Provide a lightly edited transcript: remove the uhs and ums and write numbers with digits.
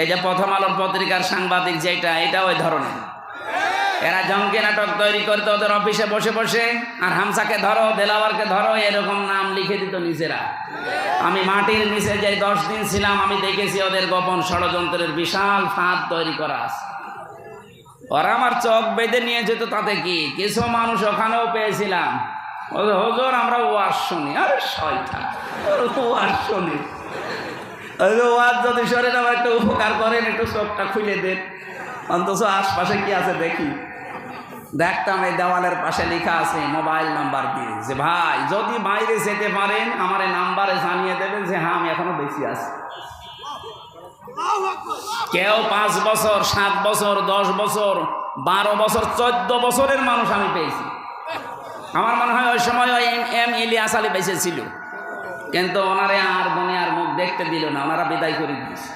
এই যে প্রথম আলোর পত্রিকার সাংবাদিক যেটা, এটা ওই ধরনের। এরা জঙ্গি নাটক তৈরি করতো ওদের অফিসে বসে বসে, আর হামসাকে ধরো, দেলাওয়ারকে ধরো, এরকম নাম লিখে দিত নিজেরা। আমি মাটির নিচে যে 10 দিন ছিলাম, আমি দেখেছি ওদের গোপন ষড়যন্ত্রের বিশাল ফাঁদ তৈরি করা আছে। ওরা আমার চোখ বেঁধে নিয়ে যেত, তাতে কি, কিছু মানুষ ওখানেও পেয়েছিলাম, হুজুর আমরা ওয়াজ শুনি। আরে শয়তান, ওয়াজ শুনি, ওয়াজ যদি শরীর আমার একটু উপকার করেন, একটু চোখটা খুলে দেন, অন্তত আশপাশে কি আছে দেখি। দেখতাম এই দেওয়ালের পাশে লেখা আছে মোবাইল নাম্বার দিয়ে, যে ভাই যদি বাইরে যেতে পারেন আমার এই নাম্বারে জানিয়ে দেবেন যে হ্যাঁ আমি এখনো বেঁচে আছি। কেউ 5 বছর, 7 বছর, 10 বছর, 12 বছর, 14 বছরের মানুষ আমি পেয়েছি। আমার মনে হয় ওই সময় ওই এম ইলিয়াস আলী বেঁচে ছিল, কিন্তু ওনারে আর দুনিয়ার মুখ দেখতে দিল না, ওনারা বিদায় করে দিয়েছে।